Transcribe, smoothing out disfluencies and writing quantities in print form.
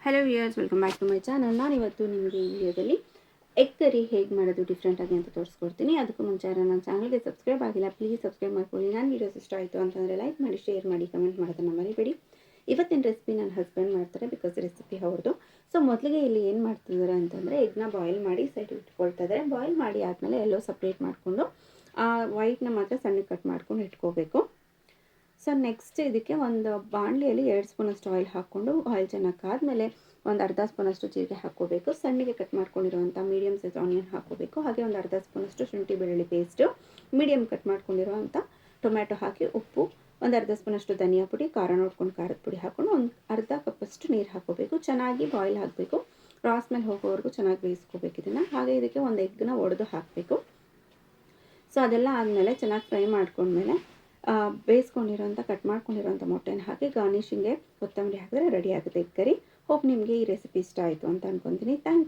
Hello viewers, welcome back to my channel. ನಾನಿವತ್ತು ನಿಮಗೆ ಈ ವಿಡಿಯೋದಲ್ಲಿ ಎಗ್ ಕರಿ ಹೇಗೆ ಮಾಡೋದು ಡಿಫ್ರೆಂಟಾಗಿ ಅಂತ ತೋರಿಸ್ಕೊಡ್ತೀನಿ. ಅದಕ್ಕೂ ಮುಂಚೆ ನನ್ನ ಚಾನಲ್ಗೆ ಸಬ್ಸ್ಕ್ರೈಬ್ ಆಗಿಲ್ಲ, ಪ್ಲೀಸ್ ಸಬ್ಸ್ಕ್ರೈಬ್ ಮಾಡ್ಕೊಳ್ಳಿ. ನನ್ನ ವೀಡಿಯೋಸ್ ಇಷ್ಟ ಆಯಿತು ಅಂತಂದರೆ ಲೈಕ್ ಮಾಡಿ, ಶೇರ್ ಮಾಡಿ, ಕಮೆಂಟ್ ಮಾಡೋದನ್ನು ಮರಿಬೇಡಿ. ಇವತ್ತಿನ ರೆಸಿಪಿ ನನ್ನ ಹಸ್ಬೆಂಡ್ ಮಾಡ್ತಾರೆ, ಬಿಕಾಸ್ ರೆಸಿಪಿ ಅವ್ರದ್ದು. ಸೊ ಮೊದಲಿಗೆ ಇಲ್ಲಿ ಏನು ಮಾಡ್ತಿದ್ದಾರೆ ಅಂತಂದರೆ ಎಗ್ನ ಬಾಯ್ಲ್ ಮಾಡಿ ಸೈಡ್ ಇಟ್ಕೊಳ್ತಾ ಇದ್ದಾರೆ. ಬಾಯ್ಲ್ ಮಾಡಿ ಆದಮೇಲೆ ಎಲ್ಲೋ ಸಪ್ರೇಟ್ ಮಾಡಿಕೊಂಡು ವೈಟ್ನ ಮಾತ್ರ ಸಣ್ಣಗೆ ಕಟ್ ಮಾಡ್ಕೊಂಡು ಇಟ್ಕೋಬೇಕು. ಸೊ ನೆಕ್ಸ್ಟ್ ಇದಕ್ಕೆ ಒಂದು ಬಾಣಲಿಯಲ್ಲಿ 2 ಸ್ಪೂನಷ್ಟು ಆಯಿಲ್ ಹಾಕ್ಕೊಂಡು ಆಯಿಲ್ ಚೆನ್ನಾಗಿ ಕಾದ್ಮೇಲೆ ಒಂದು ಅರ್ಧ ಸ್ಪೂನಷ್ಟು ಜೀರಿಗೆ ಹಾಕ್ಕೋಬೇಕು. ಸಣ್ಣಗೆ ಕಟ್ ಮಾಡ್ಕೊಂಡಿರುವಂಥ ಮೀಡಿಯಮ್ ಸೈಜ್ ಆನಿಯನ್ ಹಾಕ್ಕೋಬೇಕು. ಹಾಗೆ ಒಂದು ಅರ್ಧ ಸ್ಪೂನಷ್ಟು ಶುಂಠಿ ಬೆಳ್ಳುಳ್ಳಿ ಪೇಸ್ಟು, ಮೀಡಿಯಮ್ ಕಟ್ ಮಾಡ್ಕೊಂಡಿರುವಂಥ ಟೊಮ್ಯಾಟೊ ಹಾಕಿ, ಉಪ್ಪು, ಒಂದು ಅರ್ಧ ಸ್ಪೂನಷ್ಟು ಧನಿಯಾ ಪುಡಿ, ಖಾರ ನೋಡ್ಕೊಂಡು ಖಾರದ ಪುಡಿ ಹಾಕ್ಕೊಂಡು ಒಂದು ಅರ್ಧ ಕಪ್ಪಷ್ಟು ನೀರು ಹಾಕ್ಕೋಬೇಕು. ಚೆನ್ನಾಗಿ ಬಾಯ್ಲ್ ಹಾಕಬೇಕು. ರಾ ಸ್ಮೆಲ್ ಹೋಗೋವರೆಗೂ ಚೆನ್ನಾಗಿ ಬೇಯಿಸ್ಕೋಬೇಕು ಇದನ್ನು. ಹಾಗೆ ಇದಕ್ಕೆ ಒಂದು ಎಗ್ನ ಒಡೆದು ಹಾಕಬೇಕು. ಸೊ ಅದೆಲ್ಲ ಆದಮೇಲೆ ಚೆನ್ನಾಗಿ ಫ್ರೈ ಮಾಡ್ಕೊಂಡ್ಮೇಲೆ ಬೇಯಿಸ್ಕೊಂಡಿರೋಂಥ ಕಟ್ ಮಾಡ್ಕೊಂಡಿರೋಂಥ ಮೊಟ್ಟೆನ ಹಾಕಿ ಗಾರ್ನಿಷಿಂಗ್ಗೆ ಕೊತ್ತಂಬರಿ ಹಾಕಿದ್ರೆ ರೆಡಿ ಆಗುತ್ತೆ ಎಗ್ ಕರಿ. ಹೋಪ್ ನಿಮಗೆ ಈ ರೆಸಿಪಿ ಇಷ್ಟ ಆಯಿತು ಅಂತ ಅಂದ್ಕೊತೀನಿ. ಥ್ಯಾಂಕ್